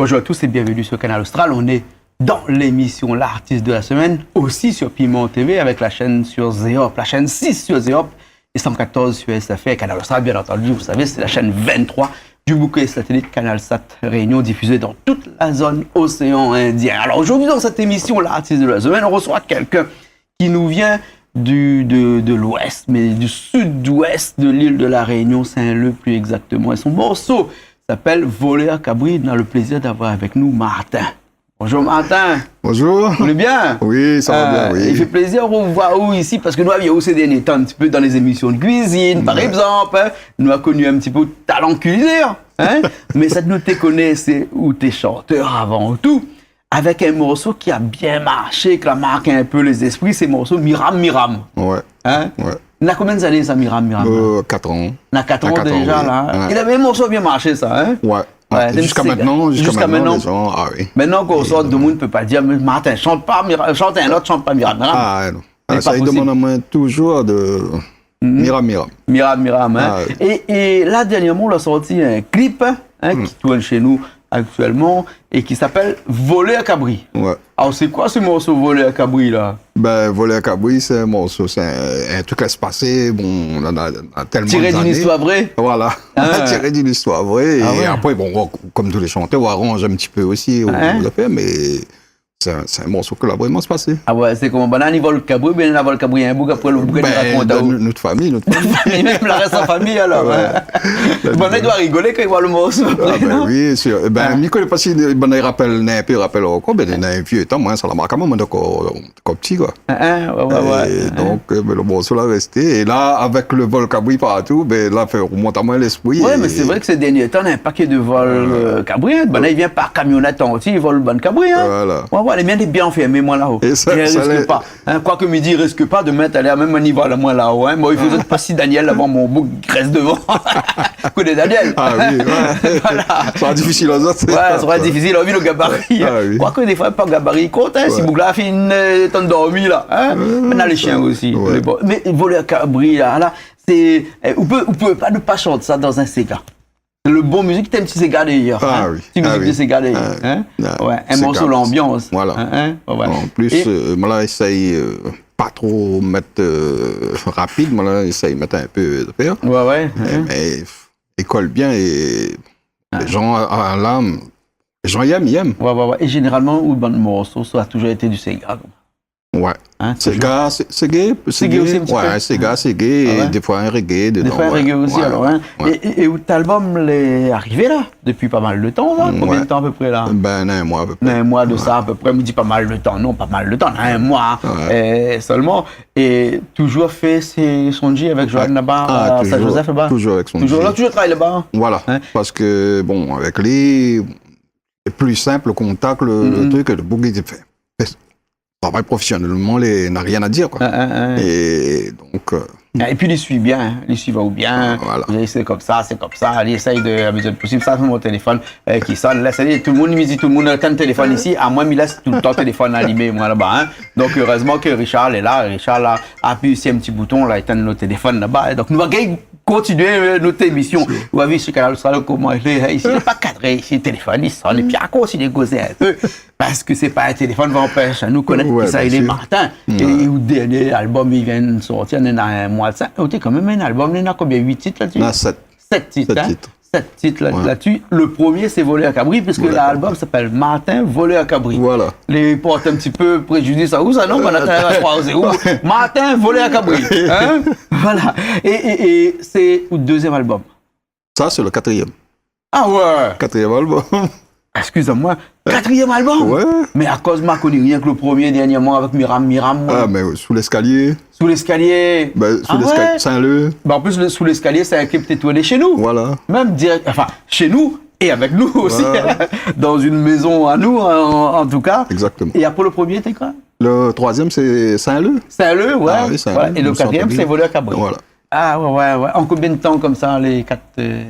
Bonjour à tous et bienvenue sur Canal Austral. On est dans l'émission L'artiste de la semaine, aussi sur Piment TV avec la chaîne sur Zéop, la chaîne 6 sur Zéop et 114 sur SFR. Canal Austral, bien entendu, vous savez, c'est la chaîne 23 du bouquet satellite CanalSat Réunion diffusée dans toute la zone océan Indien. Alors aujourd'hui, dans cette émission L'artiste de la semaine, on reçoit quelqu'un qui nous vient de l'ouest, mais du sud-ouest de l'île de la Réunion, Saint-Leu plus exactement. Et son morceau s'appelle Voler à Cabri. On a le plaisir d'avoir avec nous Martin. Bonjour Martin. Bonjour. Vous allez bien? Oui, ça va bien, oui. Il fait plaisir de vous voir ici, parce que nous avions aussi des derniers temps un petit peu dans les émissions de cuisine, par exemple. Hein. Nous avons connu un petit peu de talent culinaire. Hein. Mais ça nous te connaissait ou t'es chanteur avant tout. Avec un morceau qui a bien marché, qui a marqué un peu les esprits, c'est le morceau Miram Miram. Ouais. Hein? Ouais. Il y a combien d'années ça, Miram Miram? 4 ans. Il y a 4 ans déjà, oui. là. Hein? Ouais. Il avait un morceau bien marché, ça. Hein? Ouais. Ouais, jusqu'à maintenant, les gens, ah oui. Maintenant qu'on sort, tout le monde ne peut pas dire, mais Martin, chante pas, chante un autre, chante pas Miram Miram. Ah non. Ça, il demande à moi toujours de Miram Miram. Miram Miram. Hein? Ah, oui. Et là, dernièrement, on a sorti un clip qui tourne chez nous actuellement et qui s'appelle Voler à Cabri. Ouais. Alors, c'est quoi ce morceau Voler à Cabri, là? Ben, Voler à Cabri, c'est un morceau, c'est un truc à se passer. Bon, on en a tellement Tiré d'une histoire vraie? Voilà, tiré d'une histoire vraie. Et ouais. après, bon, comme tous les chanteurs, on arrange un petit peu aussi, on le fait, mais c'est un morceau que là vraiment se passé. Ah ouais, c'est comme bon, il vole Cabri, bien il vole Cabri, un bout après le bouquet nous raconte. Notre famille. Même la reste en famille, alors. Bon, il doit rigoler quand il voit le morceau. Ah, ben oui, sûr. Ben, je ne connais pas si il rappelle encore, mais dans un vieux temps, moi, ça l'a marqué, moi, comme petit, quoi. Ouais. Donc, le morceau l'a resté. Et là, avec le vol Cabri partout, ben, là, fait remonter à moi l'esprit. Oui, mais c'est vrai que ces derniers temps, on a un paquet de vols Cabri. Ben là, il vient par camionnette entière, il vole bonne Cabri. Voilà. Les miens sont bien enfermés, moi, là-haut. Et ça, il ne risque pas. Quoique midi, il ne risque pas de mettre aller à même un niveau, là, moi, là-haut. Moi, il faisait pas si Daniel, avant mon bouc reste devant. Connais Daniel. Ah oui, ouais. Voilà. Ça sera difficile aux autres. Ouais, ça sera difficile, on vit le gabarit. Ah, oui. Quoique des fois, pas le gabarit, il compte, si bouc là, fait une tonne dormi, là. On a les chiens aussi. Ouais. Mais voler à Cabri, là, c'est. On peut pas ne pas chanter ça dans un Sega. Le bon musique, t'aimes petit Sega d'ailleurs. Ah oui. Petit musique de Sega d'ailleurs. Ouais, un morceau l'ambiance. Voilà. Ouais. En plus, moi là, essaye pas trop mettre rapide, moi là, essaye mettre un peu de faire. Ouais. Mais il colle bien et les gens à l'âme, les gens y aiment. Ouais. Et généralement, où le bon morceau, ça a toujours été du Sega. Ouais. Sega aussi un petit peu. Ouais, Sega, et des fois un reggae dedans. Des fois un reggae aussi, alors. Et où cet album est arrivé là, depuis pas mal de temps, là? Combien de temps à peu près là? Ben, un mois à peu près. Un mois de ça à peu près, on me dit pas mal de temps, non, pas mal de temps, un mois seulement. Et toujours fait son G avec Joanne là-bas, Saint-Joseph là-bas? Toujours avec son G. Toujours travaille là-bas? Voilà, parce que, bon, avec les... C'est plus simple, le contact, le truc, le bouquet, c'est fait. Travail professionnellement, n'a rien à dire, quoi. Et donc... Et puis, il suit bien, il suit bien. Voilà. C'est comme ça, il essaye de la mesure possible. Ça, c'est mon téléphone qui sonne. Là, c'est tout le monde, il me dit, tout le monde a le téléphone ici. À moi, il laisse tout le temps le téléphone allumé, moi, là-bas. Donc, heureusement que Richard est là. Richard, là, appuie ici un petit bouton, là, éteint le téléphone là-bas. Donc, nous allons continuer notre émission. Vous avez vu sur Canal Austral comment il est. Ici, il n'est pas cadré. Ici, le téléphone, il sonne. Et puis, à cause, il est gosé un peu. Parce que c'est pas un téléphone qui empêche à nous connaître qui ça, il est Martin. Et au dernier album, il vient de sortir, il y a un mois de ça. Oh, quand même un album, il y en a combien? 8 titres là-dessus? Non, 7. 7 titres. 7 titres là-dessus. Le premier, c'est Voler à Cabri, puisque l'album s'appelle Martin, Voler à Cabri. Voilà. Les portes un petit peu préjudice à où ça, non? Martin, Voler à Cabri. Voilà. Et c'est le deuxième album. Ça, c'est le 4e. Ah ouais? 4e album. Excusez-moi, 4e album? Ouais. Mais à cause de moi, je connais rien que le premier dernièrement avec Miram. Ah, mais sous l'escalier. Sous l'escalier. Ben, sous l'escalier, Saint-Leu. Ben, en plus, sous l'escalier, c'est un clip qui est tourné chez nous. Voilà. Même direct, enfin, chez nous et avec nous aussi. Dans une maison à nous, en tout cas. Exactement. Et après le premier, t'es quoi? Le 3e, c'est Saint-Leu. Saint-Leu, ouais. Ah, oui, Saint-Leu. Et le 4e, c'est Voler à Cabri. Voilà. Ah ouais. En combien de temps comme ça, les 4...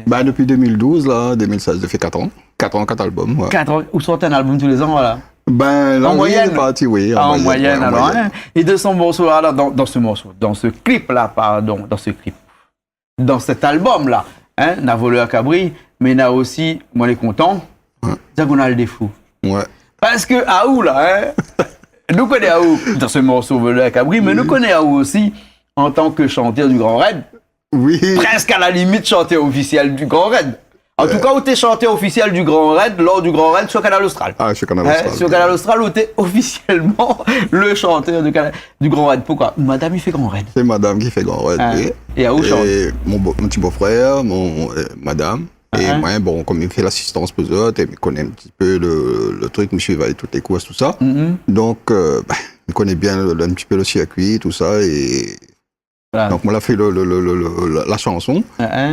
Ben, depuis 2012, là, 2016, ça fait 4 ans. 4 ans, 4 albums. Ouais. 4 ans, ou sortent un album tous les ans, voilà. Ben, en moyenne, partie, oui. En moyenne, ouais, alors. moyenne. Hein. Et de son morceau, là, dans ce clip-là, pardon, dans cet album-là, hein, n'a volé à Cabri, mais n'a aussi, moi, les content. Diagonale des Fous. Ouais. Parce que Aou, là, hein, nous connaissons Aou dans ce morceau Voler à Cabri, mais nous connaissons Aou aussi en tant que chanteur du Grand Raid. Oui. Presque à la limite chanteur officiel du Grand Raid. En tout cas, où t'es chanteur officiel du Grand Raid, lors du Grand Raid sur Canal Austral. Ah, sur Canal Austral. Sur Canal Austral, où t'es officiellement le chanteur du Grand Raid. Pourquoi? Madame, il fait Grand Raid. C'est madame qui fait Grand Raid. Oui. Et Aou chante. Mon petit beau-frère, madame. Et moi, bon, comme il fait l'assistance pour eux autres, il connaît un petit peu le truc, monsieur va aller toutes les courses, tout ça. Donc, il connaît bien un petit peu le circuit, tout ça. Et voilà. Donc, moi, il a fait la chanson.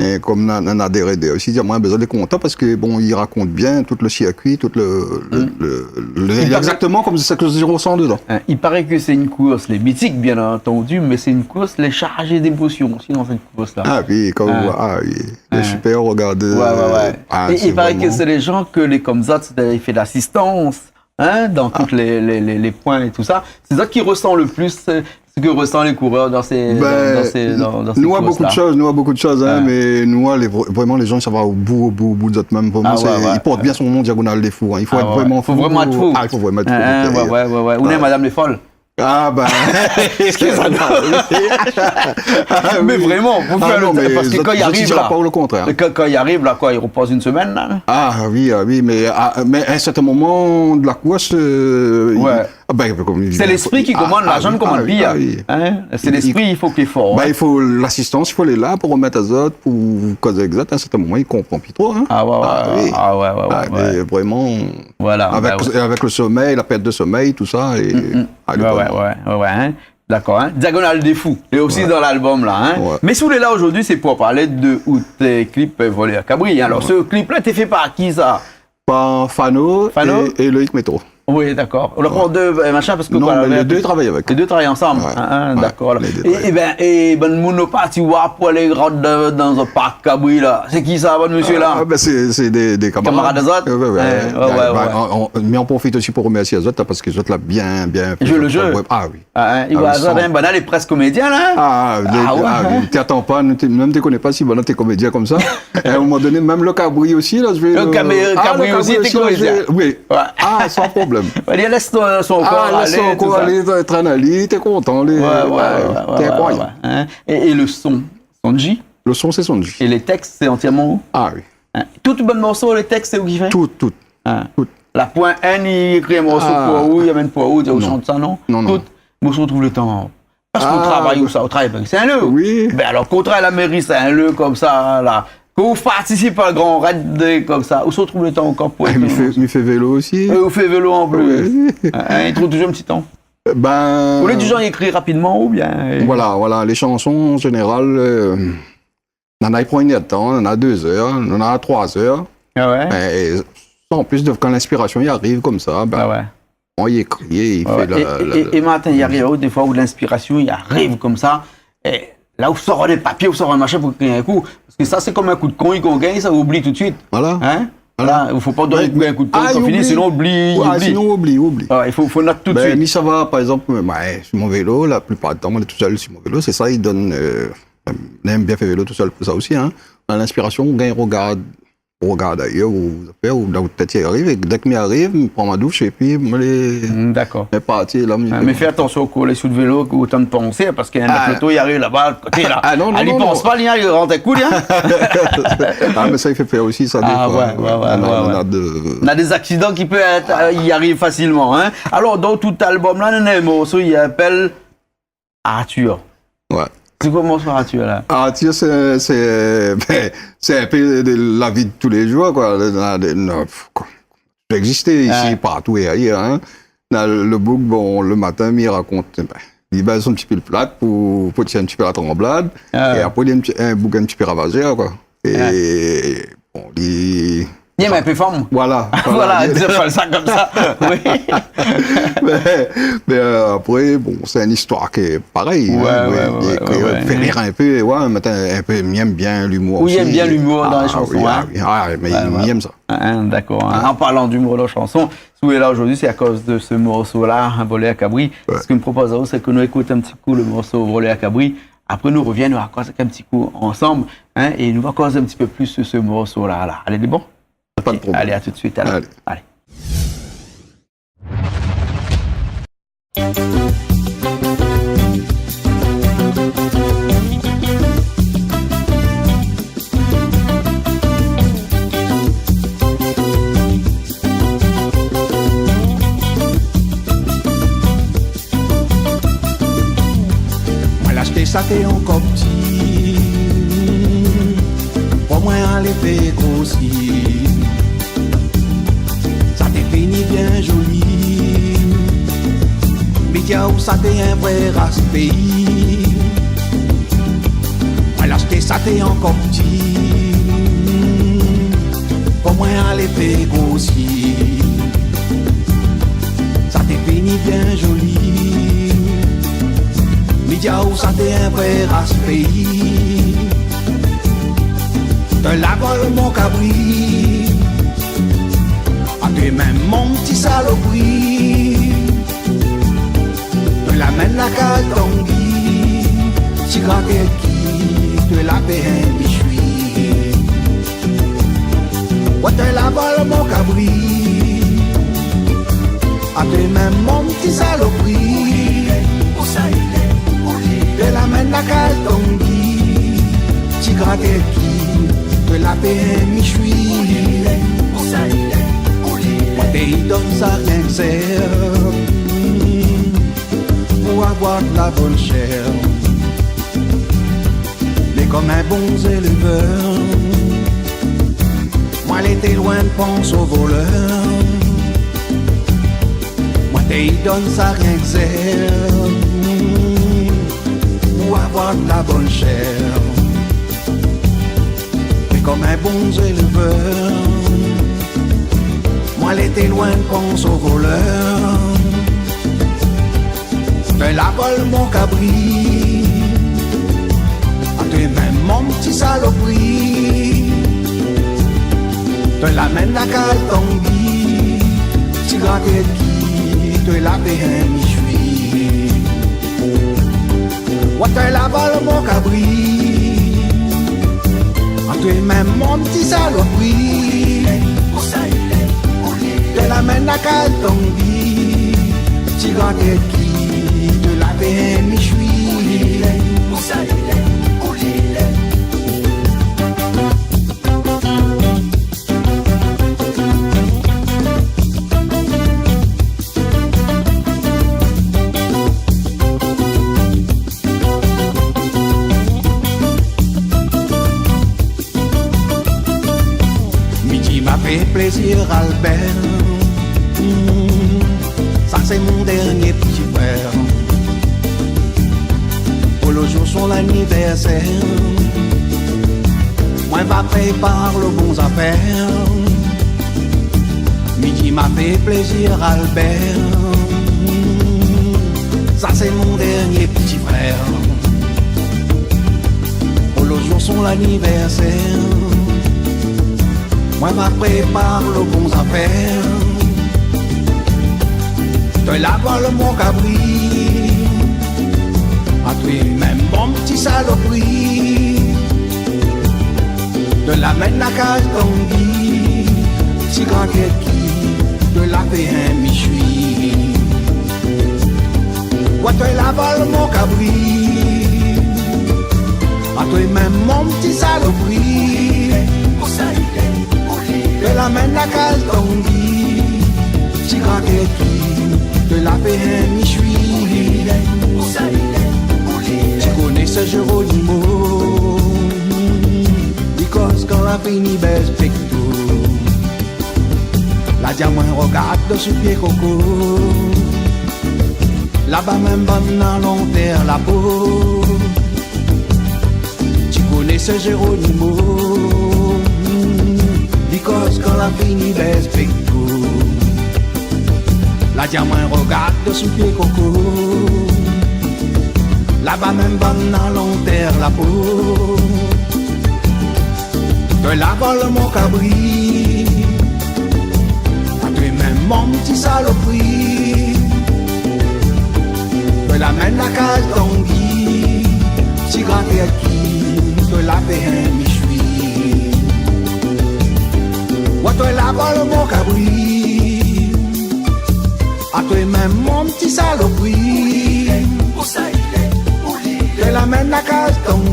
Et comme on a adhéré aussi, moi, j'ai besoin de content parce que, bon, il raconte bien tout le circuit, tout exactement comme c'est ce que je ressens dedans. Il paraît que c'est une course, les mythiques, bien entendu, mais c'est une course, les chargées d'émotions aussi dans cette course-là. Ah, puis, comme oui, super, regardez. Et il paraît que c'est les gens que les comme ça, il fait l'assistance, dans tous les points et tout ça. C'est ça qui ressent le plus. Ce que ressentent les coureurs dans ces nous avons beaucoup de choses, mais nous, vraiment, les gens, ça va au bout de notre même. Vraiment, ils portent bien son nom, Diagonale des Fous. Il faut être vraiment fou. Il faut vraiment être fou. Il faut vraiment être fou. Où est Madame les Folles? Ah ben, mais vraiment, vous faites parce que quand il arrive là, pas le contraire. Quand il arrive là, quoi, il repose une semaine là. Ah oui, mais à un certain moment de la course, c'est l'esprit qui commande, l'argent ne commande pas. C'est l'esprit, il faut qu'il est fort. Il faut l'assistance, il faut aller là pour remettre les autres, pour causer exact. À un certain moment, il comprend plus trop. Ouais. Vraiment. Voilà. Avec le sommeil, la perte de sommeil, tout ça. D'accord, Diagonale des Fous, et aussi dans l'album là. Mais si vous êtes là aujourd'hui, c'est pour parler de où tes clips Voler à Cabri. Alors ce clip là, t'es fait par qui ça? Par Fano et Loïc Métro. Oui, d'accord. On le prend deux machins parce que les deux travaillent avec. Les deux travaillent ensemble. D'accord. Et ben nous pas tu vois pour aller rentrer dans un parc Cabri là. C'est qui ça, bon monsieur là? C'est des camarades. Camarades des autres. Mais on profite aussi pour remercier les autres parce que les autres là bien fait. Le jeu. Ah oui. Il va un banal est presque comédien là. Tu attends pas, même tu connais pas si banal t'es comédien comme ça. À un moment donné, même le Cabri aussi là, le Cabri aussi t'es comédien. Oui. Sans problème. Il laisse son corps aller, être analyse, t'es content. T'es incroyable. Et le son Sonji? Le son, c'est Sonji. Et les textes, c'est entièrement où? Ah oui. Tout bon morceau, les textes, c'est où qu'il fait? Tout. La point N, il écrit un morceau pour où, il amène pour où, il chante ça, non? Non. Tout. Moi, je retrouve le temps. Parce qu'on travaille où ça? Au travail, c'est un lieu. Oui. Ben alors, qu'on travaille à la mairie, c'est un lieu comme ça, là. Qu'on participe à un grand raid comme ça, où se retrouve le temps encore pour il fait vélo aussi. Il fait vélo en plus. Il trouve toujours un petit temps. Vous voulez du genre écrire rapidement ou bien? Voilà, les chansons en général, on en a pour une heure de temps, on en a 2 heures, on en a 3 heures. Et en plus, quand l'inspiration y arrive comme ça, on y écrit, il fait et Martin, il y arrive des fois où l'inspiration y arrive comme ça. Et là où sort des papiers, où sort un machin pour créer un coup. Parce que ça, c'est comme un coup de con qu'on gagne, ça oublie tout de suite. Voilà. Il ne faut pas donner un coup de con quand fini, sinon oublie. Sinon oublie. Il faut noter tout de suite. Mais ça va, par exemple, sur mon vélo, la plupart du temps, on est tout seul sur mon vélo, c'est ça, il donne. On aime bien faire vélo tout seul pour ça aussi. On a l'inspiration, on gagne, regarde ailleurs, ou là où peut-être il arrive, et dès qu'il arrive, je prends ma douche et puis d'accord. est parti là. Mais fais attention au coller sous le vélo, autant de penser, parce qu'il y a un photo, il arrive là-bas, de côté là. Il ne pense pas, il rentre un coup, mais ça, il fait peur aussi, ça. On a des accidents qui peuvent être, y arrivent facilement. Alors, dans tout album là, on a un morceau, il appelle Arthur. Ouais. C'est quoi le morceau Arthur là? Arthur, c'est un peu de la vie de tous les jours, quoi. Exister ici, partout et ailleurs. Dans le bouc, le matin, il raconte. Il baisse un petit peu le plat pour tirer un petit peu la tremblade. Et après, il y a un bouc un petit peu ravagé, quoi. Et il y a un peu forme. Voilà, dire ça comme ça. Oui. mais après, c'est une histoire qui est pareille. Il fait rire un peu, il aime bien l'humour aussi. Il aime bien l'humour dans les chansons. Mais il aime ça. D'accord. En parlant d'humour dans les chansons, si vous êtes là aujourd'hui, c'est à cause de ce morceau-là, Voler à Cabri. Ce que me propose, c'est que nous écoutons un petit coup le morceau Voler à Cabri. Après, nous reviennons, nous va causer un petit coup ensemble. Et nous va causer un petit peu plus sur ce morceau-là. Allez, c'est bon? pas de problème. Allez, à tout de suite. Alors. Allez. Ça t'est encore petit, pour moi aller fait grossir. Ça t'est fini bien joli, mais tiens où ça t'est un vrai race pays. Moi l'acheter ça t'est encore petit, pour moi aller fait grossir. Ça t'est fini bien joli. Média où ça t'est un vrai race pays. De la vol mon cabri, à tes mêmes mon petit saloperie. De la mène la caltongue, si gratte qui te la paie un bichoui. Ouais de la vol mon cabri, à tes mêmes mon petit saloperie. De la main la caltongue, si gratte qui de la paix michoui. Moi t'y donne ça rien que sert pour avoir de la bonne chair. Mais comme un bon éleveur, moi l'étais loin de penser aux voleurs. Moi t'y donne ça rien que sert pour avoir de la bonne chair. Mais comme un bon éleveur, moi l'étais loin de penser aux voleurs. De la vol mon cabri, à tes mêmes mon petit saloperie. De la main la caltongue, si gratte qui te la paie un michoui. Ouais, te la vol mon cabri, à toi même mon petit saloperie. Te la mène la caltongue, si gratte qui te la paie un michoui. Plaisir Albert, ça c'est mon dernier petit frère. Pour le jour son l'anniversaire, moi va préparer le bon affaire. Midi m'a fait plaisir Albert, ça c'est mon dernier petit frère. Pour le jour son l'anniversaire, moi ma prépare le bon affaire. De la vol mon cabri, à toi même mon petit saloperie. De la mène la caltongue, si gratte qui de la paie un michoui. Ouais de la vol mon cabri, à toi même mon petit saloperie. De la main la caltongue, si gratte qui de la paix un michoui. Tu connais ce Géronimo, because quand la fini baisse pecto, la diamant regarde sur pied coco. Là-bas même bonne dans long terre la peau. Tu connais ce Géronimo, because quand la fini baisse pecto, la diamant regarde sous pied coco. Là-bas même bonne dans long terre la peau. De la vol mon cabri, à toi même mon petit saloperie. De la main la caltongue, si gratte qui de la paix un michoui. Ouais, toi la parle mon cabri. À toi-même, mon petit saloperie. Où ça il est, où il est. Que la mène la case tombe.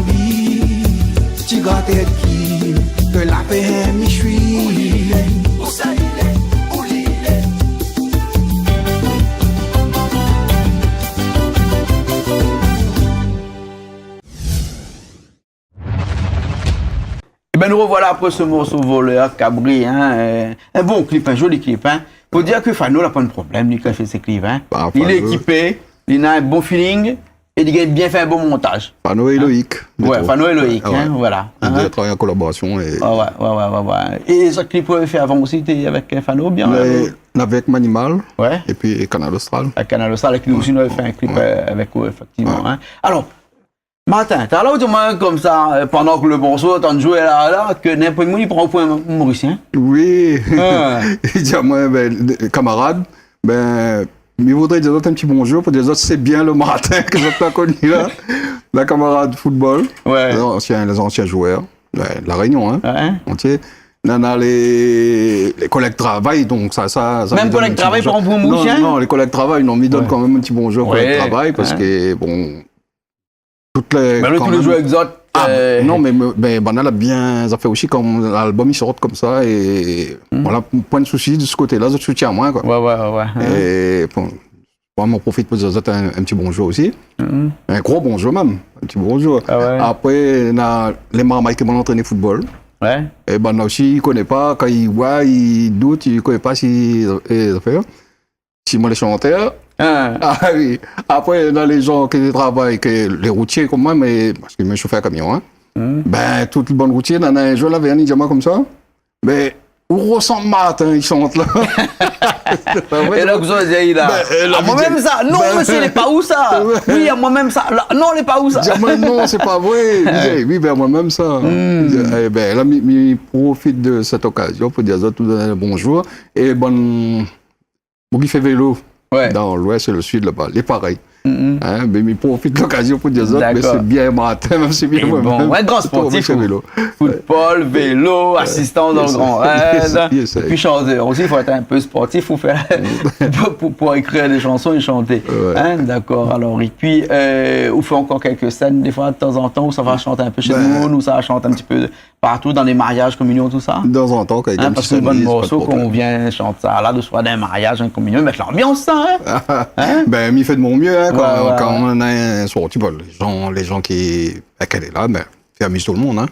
Tu gâtes qui, que la paix est michui. Où ça il est, où il est. Et ben nous revoilà après ce morceau voleur, Cabri, hein, un bon clip, un joli clip. Hein. Faut dire que Fano n'a pas de problème, lui, quand il fait ses clips. Hein. Bah, il est Fano. équipé, il a un bon feeling et il a bien fait un bon montage. Fano et Loïc. Ouais, Fano et Loïc, Ah ouais. hein, voilà. On Hein. a travaillé en collaboration. Et... Ouais. Et les autres clips que vous avez fait avant aussi, t'es avec Fano, bien Avec Manimal Ouais. et puis Canal Austral. À Canal Austral, qui aussi nous avait fait un clip avec eux, effectivement. Hein. Alors, Martin, t'as là où tu m'as comme ça, pendant que le morceau t'en joué là, que n'importe qui prend au point mauricien. Oui. Ah. Il dit à moi, ben, camarade, ben, il voudrait dire un petit bonjour pour dire autres, c'est bien le Martin que je t'ai connu là. La camarade football. Ouais. Les anciens joueurs. Ouais, de la Réunion, hein. Ouais. Entier. Nana, les collègues travail, donc ça Même me donne collègues un petit travail, bonjour. par exemple, pour Moussien? Non, les collègues travail, non, mais ils donnent Ouais. quand même un petit bonjour aux Ouais. collègues travail, parce Ouais. que, bon, toutes les... Mais là, quand tous les même- joueurs exotes. Ah, non, mais Banal a bien, ça fait aussi comme l'album il sort comme ça, et voilà, point de souci de ce côté-là, je soutiens à moi, quoi. Ouais. Et bon, moi, j'en profite pour dire un petit bonjour aussi. Un gros bonjour même, un petit bonjour. Ah ouais. Après, on a les marmailles qui m'ont entraîné football. Ouais. Et ben aussi, il ne connaît pas, quand il voit, il doute, il ne connaît pas si moi les chanteurs. Hein. Ah oui. Après, dans les gens qui travaillent, les routiers comme moi, mais parce que je suis chauffeur camion, hein. Ben, tout le bon routier, dans un jour, là, avait un diamant comme ça. Mais, où ressemble Martin, il chante là. Et là, vous avez dit là. Ben, la Ah, moi-même vie- ça. Non, Ben, monsieur, il est pas où ça? Oui, à moi-même ça. Là, non, il est pas où ça? Diamant, non, c'est pas vrai. Il dit, oui, ben, moi-même ça. Eh ben, là, il profite de cette occasion pour dire tout un bonjour. Et bon, il fait vélo. Ouais. Dans l'ouest et le sud, là-bas, les pareils. Hein, mais il profite de l'occasion pour dire ça, mais D'accord. c'est bien Martin, même c'est bien Et moi-même. bon, un grand sportif. Au vélo. Football, vélo, assistant dans le Yes, grand yes, raid. yes, Et puis chanteur aussi, il faut être un peu sportif pour faire pour écrire des chansons et chanter. Ouais. Hein, d'accord. Alors, et puis, on fait encore quelques scènes, des fois, de temps en temps, où ça va chanter un peu chez nous, où ça va chanter un petit peu partout, dans les mariages, communions, tout ça. De temps en temps, quand il y a Hein, un parce petit que le bon sonnerie, c'est pas morceau de problème. qu'on vient chanter ça là, de soit d'un mariage, un communion, mettre l'ambiance, ça, hein? Ben, il fait de mon mieux, hein, quand Ouais. on a un sorti, bon, les gens qui, qu'elle est là, ben, fait amuse tout le monde, hein.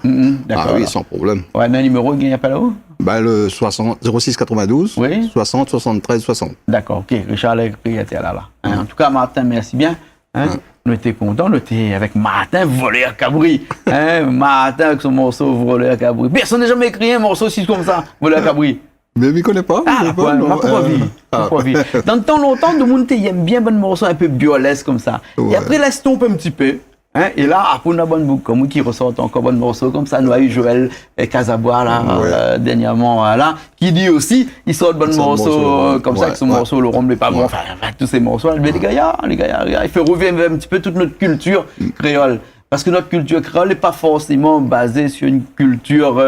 D'accord. Ah oui, sans problème. Ouais, un numéro qui appelle où? Ben, le 06 92, Oui. 60 73 60. D'accord, ok. Richard Legri était là. Hein, en tout cas, Martin, merci bien. Hein. Nous étions contents, nous étions avec Martin Voleur Cabri. Hein, Martin avec son morceau Voleur Cabri. Personne n'a jamais écrit un morceau aussi comme ça, Voleur Cabri. Mais il ne connaît pas. Ah, il la connaît pas, non. pas vie. Dans le temps longtemps, le monde aime bien bon morceau un peu biolesque comme ça. Ouais. Et après, laisse tomber un petit peu. Hein, et là, après, on a bonne boucle comme qui ressort encore bon morceau comme ça. Nous avons eu Joël Casabois là, dernièrement là, qui dit aussi, il sort de bon morceau comme ça, avec son morceau Le Rhum n'est pas bon, enfin, tous ces morceaux. Mais les gars, il fait revenir un petit peu toute notre culture créole. Parce que notre culture créole n'est pas forcément basée sur une culture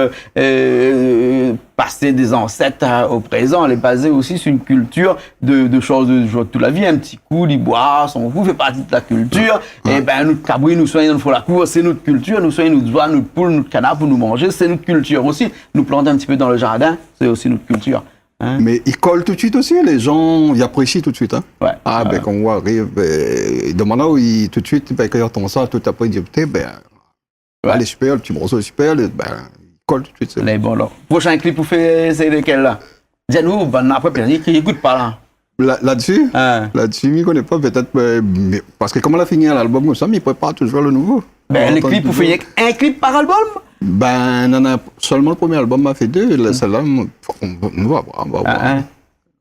passée des ancêtres au présent. Elle est basée aussi sur une culture de choses de toute la vie. Un petit coup, les bois, son coup fait partie de la culture. Et ben, nous, cabri, nous soignons, nous la cour, c'est notre culture. Nous soignons notre oies, notre poule, notre canard pour nous manger. C'est notre culture aussi. Nous planter un petit peu dans le jardin, c'est aussi notre culture. Hein? Mais il colle tout de suite aussi, les gens ils apprécient tout de suite. Hein. Ouais. Ben quand on arrive, de maintenant où tout de suite, ben, quand ils entendent ça, tout après, ils disent, putain, ben, allez, super, le petit morceau est super, ben, il colle tout de suite. Allez, bon, alors. Prochain clip, vous faites, c'est lequel là? Dis-nous, ben, après, puis il écoute pas là. Là-dessus, Hein? là-dessus, il ne connaît pas peut-être, mais, parce que comme on a fini l'album comme ça, mais il prépare toujours le nouveau. Ben, On les entend clips, vous toujours. faites un clip par album? Ben, on a seulement le premier album m'a fait deux, celle-là, on va voir. Hein?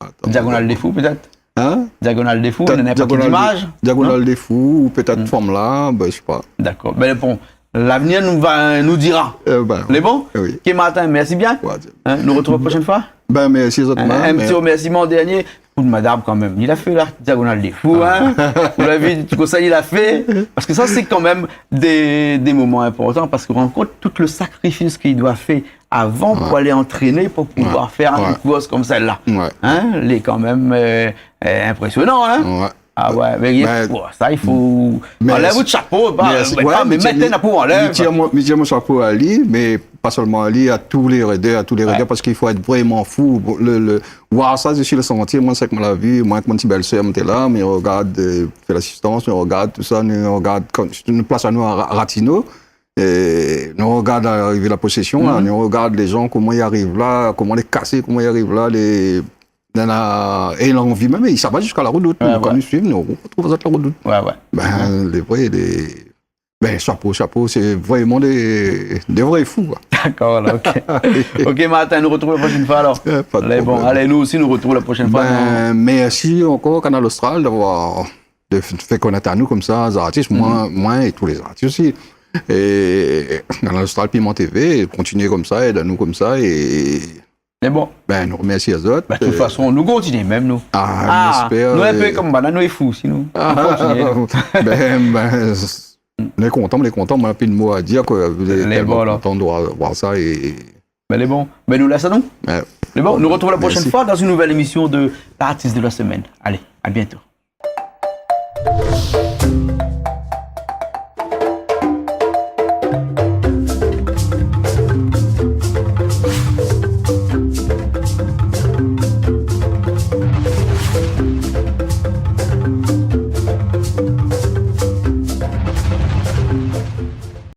Attends. Diagonale des Fous, peut-être? Hein? Diagonale des Fous, n'importe quelle image? Diagonale des Fous, ou peut-être Forme là, ben, je sais pas. D'accord. Ben, bon, l'avenir nous dira. Ben, Les bons? oui. Ok, Martin, merci bien. Ouais, Hein, nous retrouvons la prochaine fois. ben, merci, Un petit remerciement dernier pour madame quand même. Il a fait la diagonale des fous, hein. Vous l'avez vu, tout ça, il a fait. Parce que ça, c'est quand même des moments importants parce qu'on rend compte tout le sacrifice qu'il doit faire avant pour aller entraîner, pour pouvoir faire une course comme celle-là. Ouais. Hein, il est quand même impressionnant, hein. Ouais. Ah ouais, mais ça, il faut. Enlève votre chapeau, mais maintenant, pour enlever. Je tire mon chapeau à lui, mais pas seulement à lui, à tous les raiders, parce qu'il faut être vraiment fou. Voir ça, je suis le sentier, moi, c'est que moi, la vie, moi, avec mon petit belle-sœur, j'étais là, mais on regarde, fait l'assistance, on regarde tout ça, on regarde, nous place à nous à Ratino, et nous regarde arriver la possession, là, on regarde les gens, comment ils arrivent là, comment les casser, comment ils arrivent là, et l'envie même, il s'abat jusqu'à la redoute. Quand nous suivons, nous retrouvons à la redoute. Ben, chapeau, c'est vraiment des vrais fous, quoi. D'accord, là, ok. Ok, Martin, nous retrouvons la prochaine fois, alors. Allez, nous aussi, nous retrouvons la prochaine fois. Merci encore, Canal Austral, d'avoir fait connaître à nous comme ça, les artistes, moi et tous les artistes aussi. Et Canal Austral, Piment TV, continuez comme ça, aidez-nous comme ça, et... Mais bon. Ben, nous remercions les autres. De toute façon, nous continuons même, nous. J'espère. Nous, un peu comme banane, nous, est fous, sinon. On est content, on a plus de mots à dire, quoi. Vous êtes tellement contents de voir ça et... Ben, les bons. Ben, nous laissons, nous. Les bons, nous retrouvons la prochaine fois dans une nouvelle émission de l'artiste de la semaine. Allez, à bientôt.